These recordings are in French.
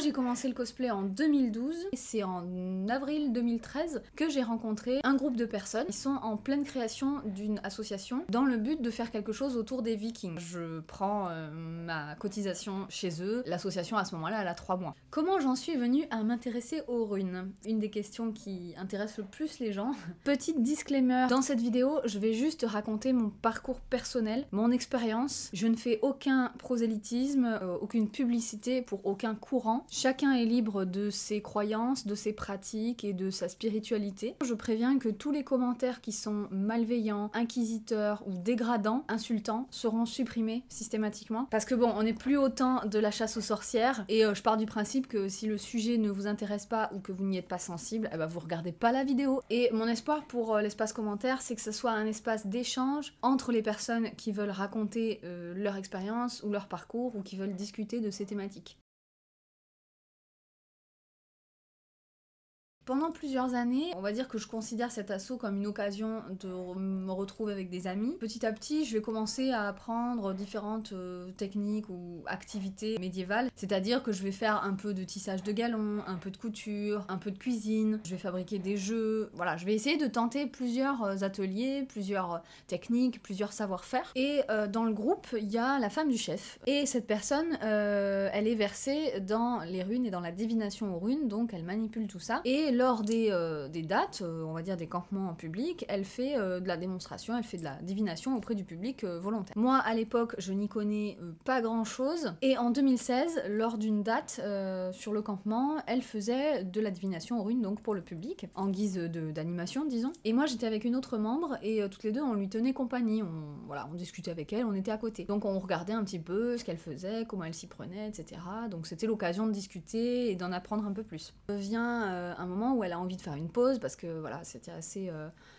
J'ai commencé le cosplay en 2012 et c'est en avril 2013 que j'ai rencontré un groupe de personnes qui sont en pleine création d'une association dans le but de faire quelque chose autour des Vikings. Je prends ma cotisation chez eux. L'association à ce moment-là elle a 3 mois. Comment j'en suis venue à m'intéresser aux runes? Une des questions qui intéresse le plus les gens. Petite disclaimer, dans cette vidéo je vais juste raconter mon parcours personnel, mon expérience. Je ne fais aucun prosélytisme, aucune publicité pour aucun courant. Chacun est libre de ses croyances, de ses pratiques et de sa spiritualité. Je préviens que tous les commentaires qui sont malveillants, inquisiteurs ou dégradants, insultants, seront supprimés systématiquement. Parce que bon, on n'est plus au temps de la chasse aux sorcières et je pars du principe que si le sujet ne vous intéresse pas ou que vous n'y êtes pas sensible, eh ben vous regardez pas la vidéo. Et mon espoir pour l'espace commentaire, c'est que ce soit un espace d'échange entre les personnes qui veulent raconter leur expérience ou leur parcours ou qui veulent discuter de ces thématiques. Pendant plusieurs années, on va dire que je considère cet assaut comme une occasion de me retrouver avec des amis. Petit à petit, je vais commencer à apprendre différentes techniques ou activités médiévales. C'est-à-dire que je vais faire un peu de tissage de galons, un peu de couture, un peu de cuisine, je vais fabriquer des jeux. Voilà, je vais essayer de tenter plusieurs ateliers, plusieurs techniques, plusieurs savoir-faire. Et dans le groupe, il y a la femme du chef. Et cette personne, elle est versée dans les runes et dans la divination aux runes, donc elle manipule tout ça. Et lors des dates, on va dire des campements en public, elle fait de la démonstration, elle fait de la divination auprès du public volontaire. Moi, à l'époque, je n'y connais pas grand-chose, et en 2016, lors d'une date sur le campement, elle faisait de la divination aux runes, donc pour le public, en guise d'animation, disons. Et moi, j'étais avec une autre membre, et toutes les deux, on lui tenait compagnie, on discutait avec elle, on était à côté. Donc on regardait un petit peu ce qu'elle faisait, comment elle s'y prenait, etc. Donc c'était l'occasion de discuter et d'en apprendre un peu plus. Vient un moment où elle a envie de faire une pause parce que voilà, c'était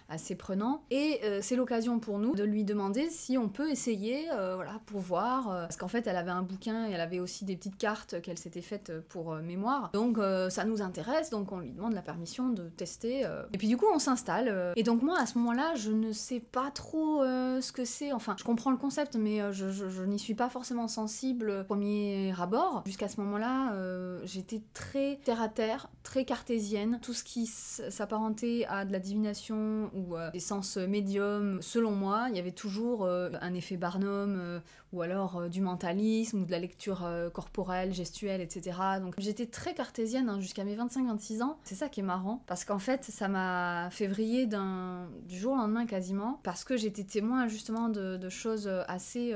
assez prenant. Et c'est l'occasion pour nous de lui demander si on peut essayer, voilà, pour voir. Parce qu'en fait, elle avait un bouquin et elle avait aussi des petites cartes qu'elle s'était faites pour mémoire. Donc ça nous intéresse, donc on lui demande la permission de tester. Et puis du coup, on s'installe. Et donc moi, à ce moment-là, je ne sais pas trop ce que c'est. Enfin, je comprends le concept, mais je n'y suis pas forcément sensible au premier abord. Jusqu'à ce moment-là, j'étais très terre-à-terre, très cartésienne. Tout ce qui s'apparentait à de la divination ou des sens médiums, selon moi, il y avait toujours un effet Barnum ou alors du mentalisme ou de la lecture corporelle, gestuelle, etc. Donc j'étais très cartésienne hein, jusqu'à mes 25-26 ans. C'est ça qui est marrant, parce qu'en fait, ça m'a fait vriller du jour au lendemain quasiment, parce que j'étais témoin justement de choses assez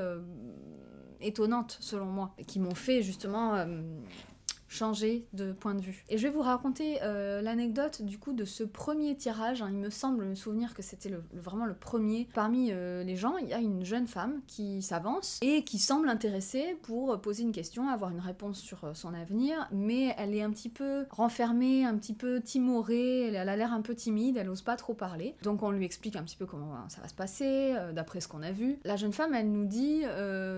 étonnantes selon moi, qui m'ont fait justement changer de point de vue. Et je vais vous raconter l'anecdote du coup de ce premier tirage, hein. Il me semble me souvenir que c'était vraiment le premier. Parmi les gens, il y a une jeune femme qui s'avance et qui semble intéressée pour poser une question, avoir une réponse sur son avenir, mais elle est un petit peu renfermée, un petit peu timorée, elle a l'air un peu timide, elle ose pas trop parler. Donc on lui explique un petit peu comment ça va se passer, d'après ce qu'on a vu. La jeune femme, elle nous dit,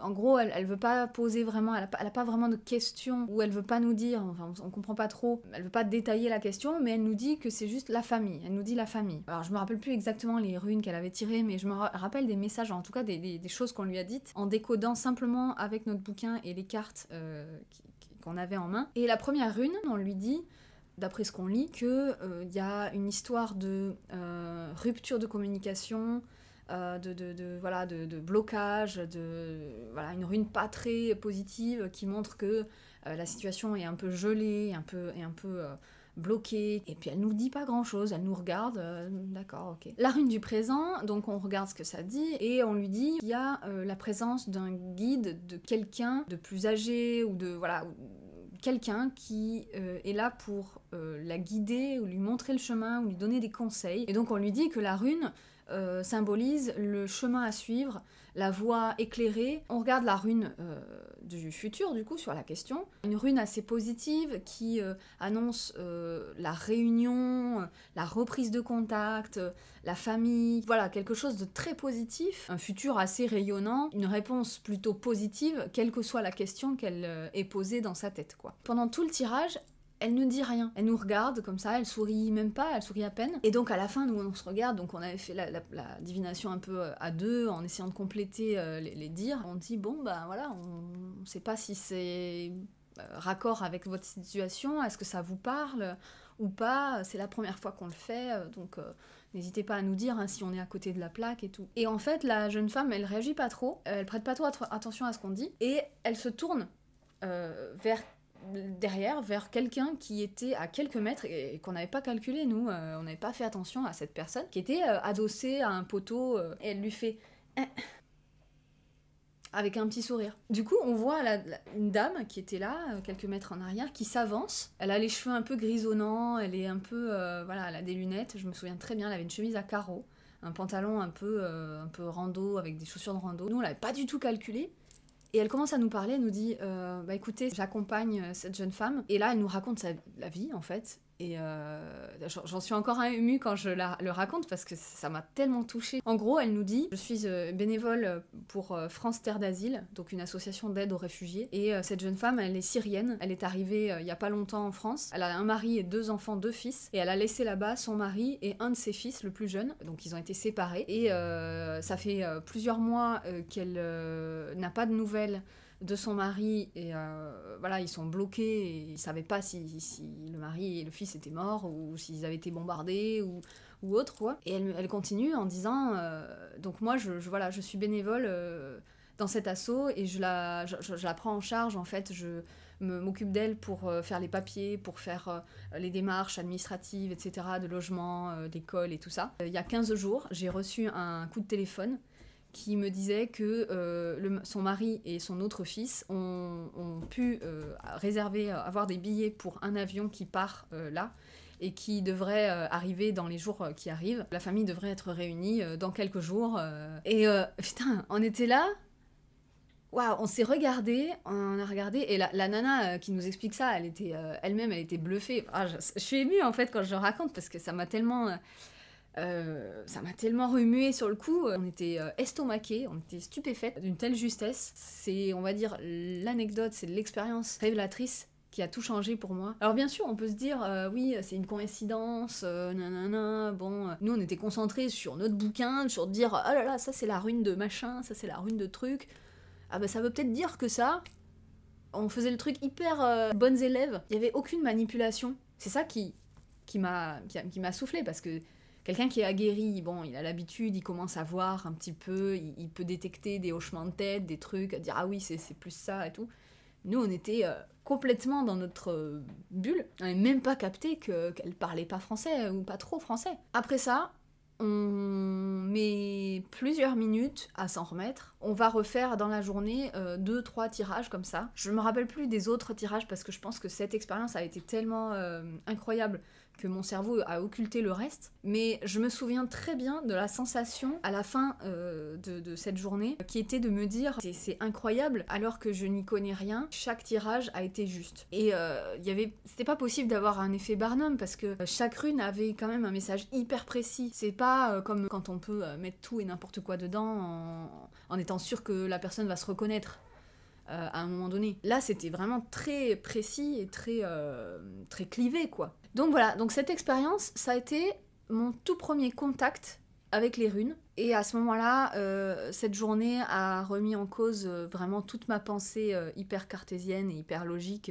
en gros, elle veut pas poser vraiment, elle a pas vraiment de questions, ou elle veut pas nous dire, enfin on comprend pas trop, elle veut pas détailler la question, mais elle nous dit que c'est juste la famille, elle nous dit la famille. Alors je me rappelle plus exactement les runes qu'elle avait tirées, mais je me rappelle des messages, en tout cas des choses qu'on lui a dites, en décodant simplement avec notre bouquin et les cartes qu'on avait en main. Et la première rune, on lui dit, d'après ce qu'on lit, qu'il y a une histoire de rupture de communication, de blocage, voilà, une rune pas très positive qui montre que la situation est un peu gelée, un peu bloquée, et puis elle nous dit pas grand chose, elle nous regarde, d'accord, ok. La rune du présent, donc on regarde ce que ça dit, et on lui dit qu'il y a la présence d'un guide, de quelqu'un de plus âgé, ou de, voilà, quelqu'un qui est là pour la guider, ou lui montrer le chemin, ou lui donner des conseils. Et donc on lui dit que la rune symbolise le chemin à suivre, la voie éclairée. On regarde la rune du futur, du coup, sur la question. Une rune assez positive qui annonce la réunion, la reprise de contact, la famille. Voilà, quelque chose de très positif. Un futur assez rayonnant, une réponse plutôt positive, quelle que soit la question qu'elle ait posée dans sa tête, quoi. Pendant tout le tirage, elle ne dit rien. Elle nous regarde comme ça, elle sourit même pas, elle sourit à peine. Et donc à la fin, nous on se regarde, donc on avait fait la divination un peu à deux, en essayant de compléter les dires. On dit bon bah voilà, on sait pas si c'est raccord avec votre situation? Est-ce que ça vous parle ou pas? C'est la première fois qu'on le fait, donc n'hésitez pas à nous dire si on est à côté de la plaque et tout. Et en fait, la jeune femme, elle réagit pas trop, elle prête pas trop attention à ce qu'on dit, et elle se tourne vers quelqu'un qui était à quelques mètres et qu'on n'avait pas calculé, nous, on n'avait pas fait attention à cette personne, qui était adossée à un poteau, et elle lui fait... avec un petit sourire. Du coup, on voit une dame qui était là, quelques mètres en arrière, qui s'avance. Elle a les cheveux un peu grisonnants, elle est un peu... voilà, elle a des lunettes, je me souviens très bien, elle avait une chemise à carreaux, un pantalon un peu rando, avec des chaussures de rando. Nous, on l'avait pas du tout calculé. Et elle commence à nous parler, elle nous dit bah écoutez, j'accompagne cette jeune femme. Et là, elle nous raconte la vie, en fait. Et j'en suis encore émue quand je le raconte parce que ça m'a tellement touchée. En gros, elle nous dit, je suis bénévole pour France Terre d'Asile, donc une association d'aide aux réfugiés. Et cette jeune femme, elle est syrienne. Elle est arrivée il y a pas longtemps en France. Elle a un mari et 2 enfants, 2 fils. Et elle a laissé là-bas son mari et un de ses fils, le plus jeune. Donc ils ont été séparés. Et ça fait plusieurs mois qu'elle n'a pas de nouvelles de son mari, et voilà, ils sont bloqués et ils savaient pas si le mari et le fils étaient morts ou s'ils avaient été bombardés ou autre, quoi. Et elle continue en disant donc moi voilà, je suis bénévole dans cet asso et je la prends en charge, en fait, je m'occupe d'elle pour faire les papiers, pour faire les démarches administratives, etc., de logement, d'école et tout ça. Il y a 15 jours, j'ai reçu un coup de téléphone qui me disait que son mari et son autre fils ont pu avoir des billets pour un avion qui part là, et qui devrait arriver dans les jours qui arrivent. La famille devrait être réunie dans quelques jours. Et putain, on était là, waouh, on s'est regardé, on a regardé, et la nana qui nous explique ça, elle était elle-même, elle était bluffée. Ah, je suis émue, en fait, quand je le raconte, parce que ça m'a tellement remué sur le coup. On était estomaqués, on était stupéfaites d'une telle justesse. C'est, on va dire, l'anecdote, c'est l'expérience révélatrice qui a tout changé pour moi. Alors bien sûr, on peut se dire, oui, c'est une coïncidence, nanana, bon... Nous, on était concentrés sur notre bouquin, sur dire, oh là là, ça c'est la rune de machin, ça c'est la rune de truc. Ah bah ça veut peut-être dire que ça... On faisait le truc hyper bonnes élèves, il y avait aucune manipulation. C'est ça qui m'a soufflé, parce que quelqu'un qui est aguerri, bon, il a l'habitude, il commence à voir un petit peu, il peut détecter des hochements de tête, des trucs, à dire ah oui, c'est plus ça et tout. Nous, on était complètement dans notre bulle. On n'avait même pas capté qu'elle parlait pas français ou pas trop français. Après ça, on met plusieurs minutes à s'en remettre. On va refaire dans la journée 2-3 tirages comme ça. Je me rappelle plus des autres tirages parce que je pense que cette expérience a été tellement incroyable que mon cerveau a occulté le reste, mais je me souviens très bien de la sensation à la fin de cette journée, qui était de me dire c'est incroyable, alors que je n'y connais rien, chaque tirage a été juste. Et c'était pas possible d'avoir un effet Barnum, parce que chaque rune avait quand même un message hyper précis. C'est pas comme quand on peut mettre tout et n'importe quoi dedans en étant sûr que la personne va se reconnaître à un moment donné. Là, c'était vraiment très précis et très clivé, quoi. Donc voilà, donc cette expérience, ça a été mon tout premier contact avec les runes. Et à ce moment-là, cette journée a remis en cause vraiment toute ma pensée hyper cartésienne et hyper logique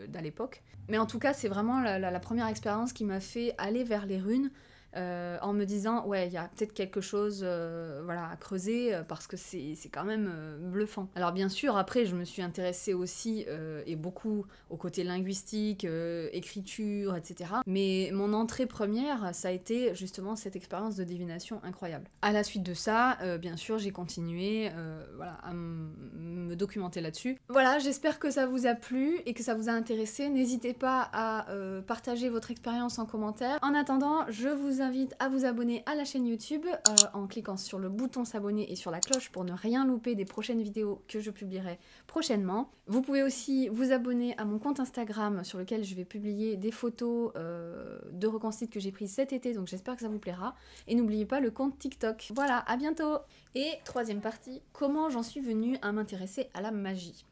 d'à l'époque. Mais en tout cas, c'est vraiment la première expérience qui m'a fait aller vers les runes, en me disant ouais, il y a peut-être quelque chose à creuser, parce que c'est quand même bluffant. Alors bien sûr, après je me suis intéressée aussi et beaucoup au côté linguistique, écriture, etc. Mais mon entrée première, ça a été justement cette expérience de divination incroyable. À la suite de ça, bien sûr, j'ai continué à me documenter là-dessus. Voilà, j'espère que ça vous a plu et que ça vous a intéressé. N'hésitez pas à partager votre expérience en commentaire. En attendant, je vous invite à vous abonner à la chaîne YouTube en cliquant sur le bouton s'abonner et sur la cloche pour ne rien louper des prochaines vidéos que je publierai prochainement. Vous pouvez aussi vous abonner à mon compte Instagram sur lequel je vais publier des photos de reconstituts que j'ai prises cet été, donc j'espère que ça vous plaira. Et n'oubliez pas le compte TikTok. Voilà, à bientôt! Et troisième partie, comment j'en suis venue à m'intéresser à la magie.